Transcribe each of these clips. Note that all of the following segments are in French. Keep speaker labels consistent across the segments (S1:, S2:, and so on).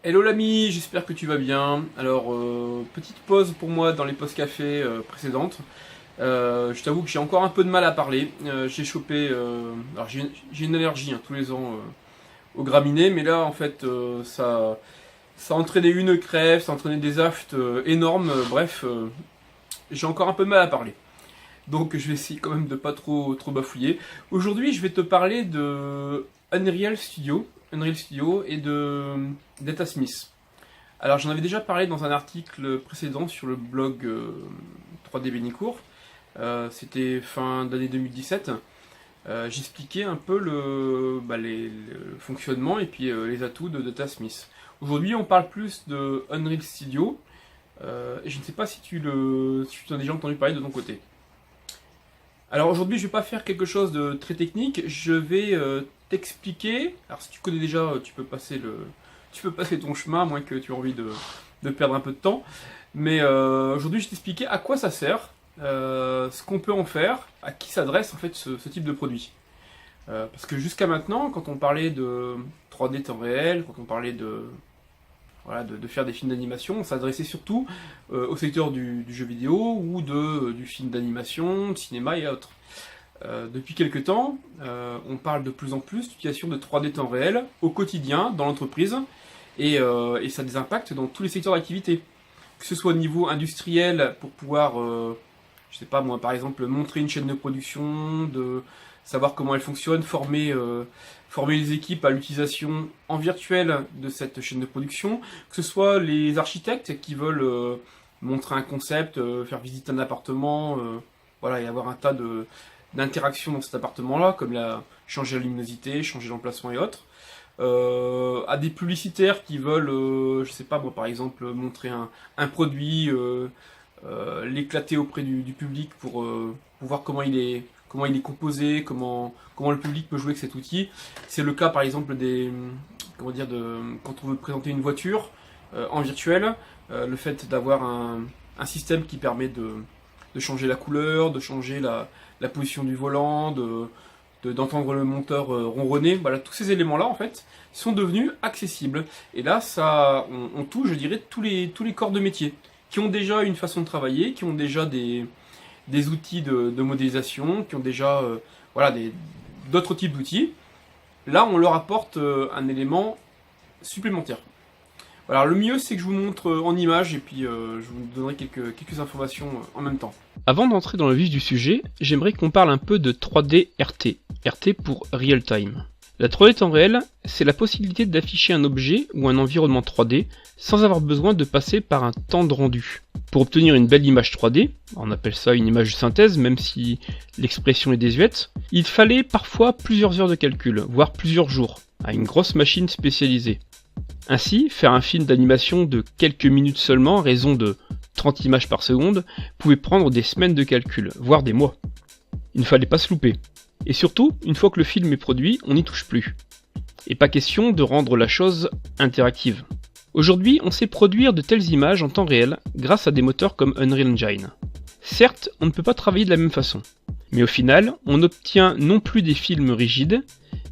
S1: Hello l'ami, j'espère que tu vas bien. Alors, petite pause pour moi dans les pauses café précédentes. Je t'avoue que j'ai encore un peu de mal à parler. J'ai chopé, alors j'ai une allergie tous les ans aux graminées, mais là en fait ça a entraîné une crève, ça a entraîné des aftes énormes. Bref, j'ai encore un peu de mal à parler. Donc je vais essayer quand même de pas trop bafouiller. Aujourd'hui, je vais te parler de Unreal Studio et de Datasmith. Alors j'en avais déjà parlé dans un article précédent sur le blog 3D Bénicourt. C'était fin d'année 2017. J'expliquais un peu le fonctionnement et puis les atouts de Datasmith. Aujourd'hui, on parle plus de Unreal Studio. Et je ne sais pas si tu en as déjà entendu parler de ton côté. Alors aujourd'hui, je ne vais pas faire quelque chose de très technique. Je vais t'expliquer. Alors si tu connais déjà, tu peux passer ton chemin, à moins que tu aies envie de perdre un peu de temps. Mais aujourd'hui, je vais t'expliquer à quoi ça sert, ce qu'on peut en faire, à qui s'adresse en fait ce type de produit. Parce que jusqu'à maintenant, quand on parlait de 3D temps réel, quand on parlait de faire des films d'animation, on s'adressait surtout au secteur du jeu vidéo ou du film d'animation, de cinéma et autres. Depuis quelques temps, on parle de plus en plus d'utilisation de 3D temps réel au quotidien dans l'entreprise et ça a des impacts dans tous les secteurs d'activité. Que ce soit au niveau industriel pour pouvoir, je sais pas moi, par exemple, montrer une chaîne de production, de savoir comment elle fonctionne, former les équipes à l'utilisation en virtuel de cette chaîne de production, que ce soit les architectes qui veulent montrer un concept, faire visiter un appartement, voilà, et avoir un tas d'interactions dans cet appartement-là, comme changer la luminosité, changer l'emplacement et autres. À des publicitaires qui veulent, je sais pas moi, par exemple, montrer un produit, l'éclater auprès du public pour voir comment il est composé, comment le public peut jouer avec cet outil. C'est le cas par exemple quand on veut présenter une voiture en virtuel, le fait d'avoir un système qui permet de changer la couleur, de changer la position du volant, d'entendre le moteur ronronner. Voilà, tous ces éléments-là en fait sont devenus accessibles. Et là, on touche, je dirais, tous les corps de métier qui ont déjà une façon de travailler, qui ont déjà des outils de modélisation, qui ont déjà d'autres types d'outils. Là, on leur apporte un élément supplémentaire. Alors, le mieux, c'est que je vous montre en image et puis je vous donnerai quelques informations en même temps.
S2: Avant d'entrer dans le vif du sujet, j'aimerais qu'on parle un peu de 3D RT. RT pour Real Time. La 3D temps réel, c'est la possibilité d'afficher un objet ou un environnement 3D sans avoir besoin de passer par un temps de rendu. Pour obtenir une belle image 3D, on appelle ça une image de synthèse même si l'expression est désuète, il fallait parfois plusieurs heures de calcul, voire plusieurs jours, à une grosse machine spécialisée. Ainsi, faire un film d'animation de quelques minutes seulement, à raison de 30 images par seconde, pouvait prendre des semaines de calcul, voire des mois. Il ne fallait pas se louper. Et surtout, une fois que le film est produit, on n'y touche plus. Et pas question de rendre la chose interactive. Aujourd'hui, on sait produire de telles images en temps réel grâce à des moteurs comme Unreal Engine. Certes, on ne peut pas travailler de la même façon. Mais au final, on obtient non plus des films rigides,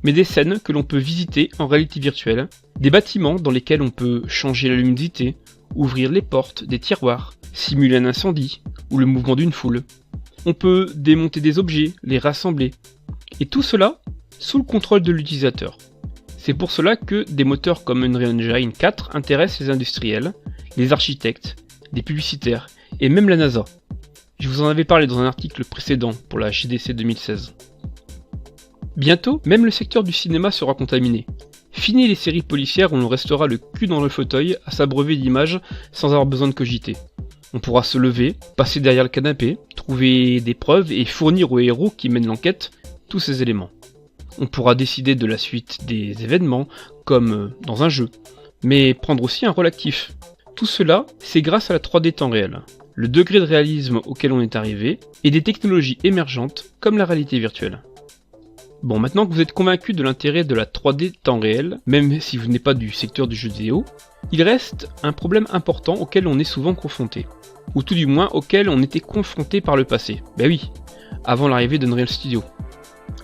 S2: mais des scènes que l'on peut visiter en réalité virtuelle, des bâtiments dans lesquels on peut changer la luminosité, ouvrir les portes des tiroirs, simuler un incendie ou le mouvement d'une foule. On peut démonter des objets, les rassembler. Et tout cela sous le contrôle de l'utilisateur. C'est pour cela que des moteurs comme Unreal Engine 4 intéressent les industriels, les architectes, les publicitaires et même la NASA. Je vous en avais parlé dans un article précédent pour la JDC 2016. Bientôt, même le secteur du cinéma sera contaminé. Fini les séries policières où l'on restera le cul dans le fauteuil à s'abreuver d'images sans avoir besoin de cogiter. On pourra se lever, passer derrière le canapé, trouver des preuves et fournir aux héros qui mènent l'enquête tous ces éléments. On pourra décider de la suite des événements, comme dans un jeu, mais prendre aussi un rôle actif. Tout cela, c'est grâce à la 3D temps réel, le degré de réalisme auquel on est arrivé, et des technologies émergentes comme la réalité virtuelle. Bon, maintenant que vous êtes convaincu de l'intérêt de la 3D temps réel, même si vous n'êtes pas du secteur du jeu vidéo, il reste un problème important auquel on est souvent confronté, ou tout du moins auquel on était confronté par le passé. Ben oui, avant l'arrivée d'Unreal Studio.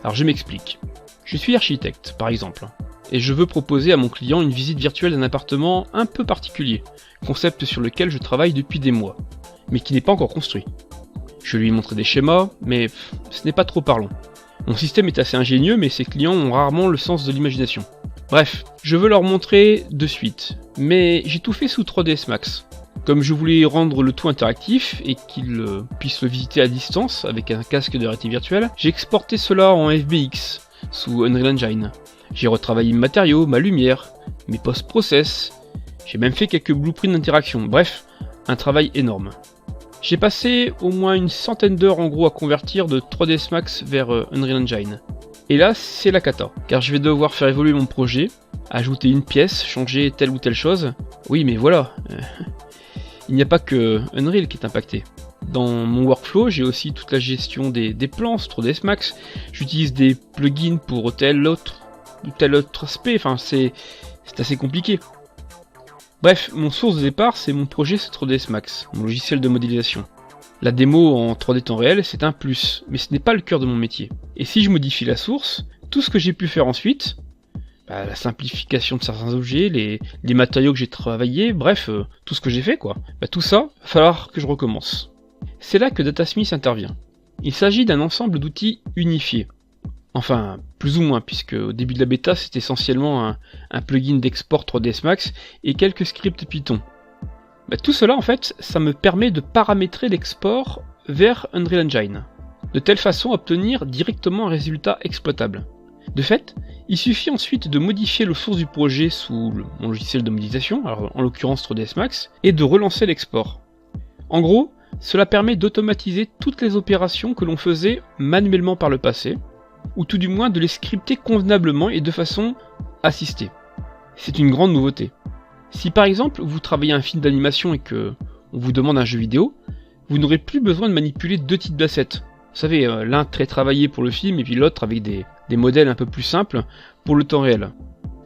S2: Alors je m'explique. Je suis architecte, par exemple. et je veux proposer à mon client une visite virtuelle d'un appartement un peu particulier, concept sur lequel je travaille depuis des mois, mais qui n'est pas encore construit. Je lui ai montré des schémas, mais ce n'est pas trop parlant. Mon système est assez ingénieux, mais ses clients ont rarement le sens de l'imagination. Bref, je veux leur montrer de suite, mais j'ai tout fait sous 3ds Max. Comme je voulais rendre le tout interactif et qu'ils puissent le visiter à distance avec un casque de réalité virtuelle, j'ai exporté cela en FBX sous Unreal Engine. J'ai retravaillé mes matériaux, ma lumière, mes post-process, j'ai même fait quelques blueprints d'interaction, bref, un travail énorme. J'ai passé au moins une centaine d'heures en gros à convertir de 3ds Max vers Unreal Engine. Et là, c'est la cata, car je vais devoir faire évoluer mon projet, ajouter une pièce, changer telle ou telle chose. Oui, mais voilà, il n'y a pas que Unreal qui est impacté. Dans mon workflow, j'ai aussi toute la gestion des plans sur 3ds Max. J'utilise des plugins pour tel autre aspect, enfin c'est assez compliqué. Bref, mon source de départ, c'est mon projet sur 3ds Max, mon logiciel de modélisation. La démo en 3D temps réel, c'est un plus, mais ce n'est pas le cœur de mon métier. Et si je modifie la source, tout ce que j'ai pu faire ensuite, la simplification de certains objets, les matériaux que j'ai travaillés, bref, tout ce que j'ai fait quoi, tout ça, va falloir que je recommence. C'est là que Datasmith intervient. Il s'agit d'un ensemble d'outils unifiés. Enfin, plus ou moins, puisque au début de la bêta, c'est essentiellement un plugin d'export 3ds Max et quelques scripts Python. Tout cela, en fait, ça me permet de paramétrer l'export vers Unreal Engine, de telle façon à obtenir directement un résultat exploitable. De fait, il suffit ensuite de modifier le source du projet sous mon logiciel de modélisation, alors en l'occurrence 3ds Max, et de relancer l'export. En gros, cela permet d'automatiser toutes les opérations que l'on faisait manuellement par le passé, ou tout du moins de les scripter convenablement et de façon assistée. C'est une grande nouveauté. Si par exemple vous travaillez un film d'animation et que on vous demande un jeu vidéo, vous n'aurez plus besoin de manipuler deux types d'assets. Vous savez, l'un très travaillé pour le film et puis l'autre avec des modèles un peu plus simples pour le temps réel.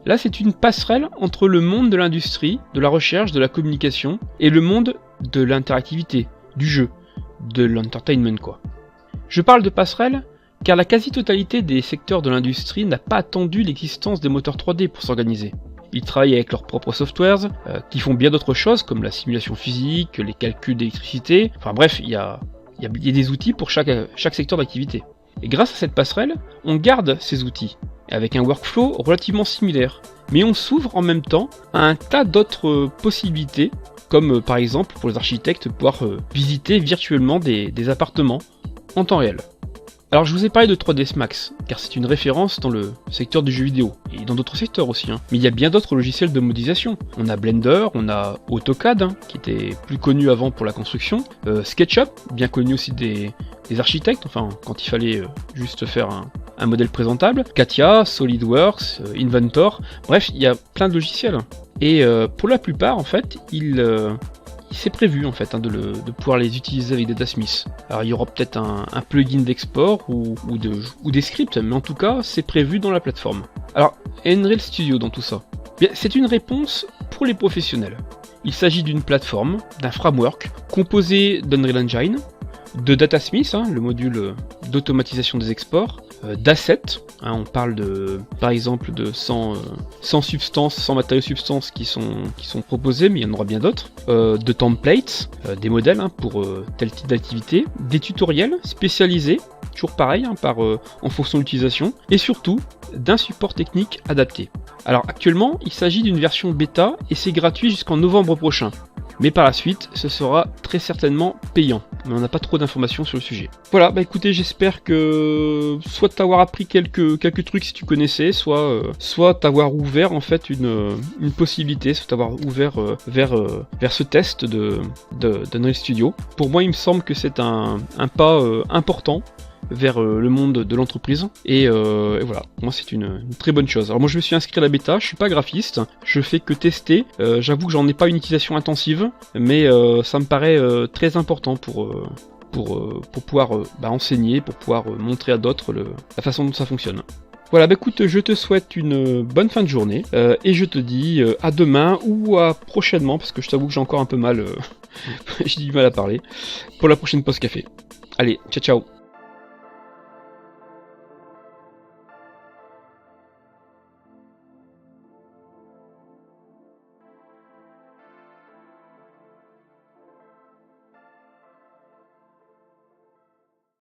S2: Là, c'est une passerelle entre le monde de l'industrie, de la recherche, de la communication et le monde de l'interactivité, du jeu, de l'entertainment quoi. Je parle de passerelle car la quasi-totalité des secteurs de l'industrie n'a pas attendu l'existence des moteurs 3D pour s'organiser. Ils travaillent avec leurs propres softwares, qui font bien d'autres choses comme la simulation physique, les calculs d'électricité, enfin bref, il y a des outils pour chaque secteur d'activité. Et grâce à cette passerelle, on garde ces outils, avec un workflow relativement similaire, mais on s'ouvre en même temps à un tas d'autres possibilités, comme par exemple pour les architectes pouvoir visiter virtuellement des appartements en temps réel. Alors je vous ai parlé de 3ds Max, car c'est une référence dans le secteur du jeu vidéo, et dans d'autres secteurs aussi, mais il y a bien d'autres logiciels de modélisation. On a Blender, on a AutoCAD, qui était plus connu avant pour la construction, SketchUp, bien connu aussi des architectes, enfin quand il fallait juste faire un modèle présentable, CATIA, SolidWorks, Inventor, bref, il y a plein de logiciels. Et pour la plupart, en fait, c'est prévu en fait de pouvoir les utiliser avec Datasmith. Alors il y aura peut-être un plugin d'export ou des scripts, mais en tout cas c'est prévu dans la plateforme. Alors Unreal Studio dans tout ça, c'est une réponse pour les professionnels. Il s'agit d'une plateforme, d'un framework composé d'Unreal Engine, de Datasmith, le module d'automatisation des exports, d'assets, on parle par exemple de 100 substances, 100 matériaux substances qui sont proposés, mais il y en aura bien d'autres, de templates, des modèles pour tel type d'activité, des tutoriels spécialisés, toujours pareil, en fonction de l'utilisation, et surtout d'un support technique adapté. Alors actuellement, il s'agit d'une version bêta et c'est gratuit jusqu'en novembre prochain. Mais par la suite, ce sera très certainement payant. Mais on n'a pas trop d'informations sur le sujet. Voilà, écoutez, j'espère que soit t'avoir appris quelques trucs si tu connaissais, soit t'avoir ouvert en fait une possibilité, soit t'avoir ouvert vers ce test d'Unreal Studio. Pour moi, il me semble que c'est un pas important vers le monde de l'entreprise et voilà, moi c'est une très bonne chose. Alors moi je me suis inscrit à la bêta, je suis pas graphiste, je fais que tester, j'avoue que j'en ai pas une utilisation intensive, mais ça me paraît très important pour pouvoir enseigner, pour pouvoir montrer à d'autres la façon dont ça fonctionne. Voilà, écoute, je te souhaite une bonne fin de journée et je te dis à demain ou à prochainement, parce que je t'avoue que j'ai encore un peu mal, j'ai du mal à parler, pour la prochaine pause café. Allez, ciao ciao.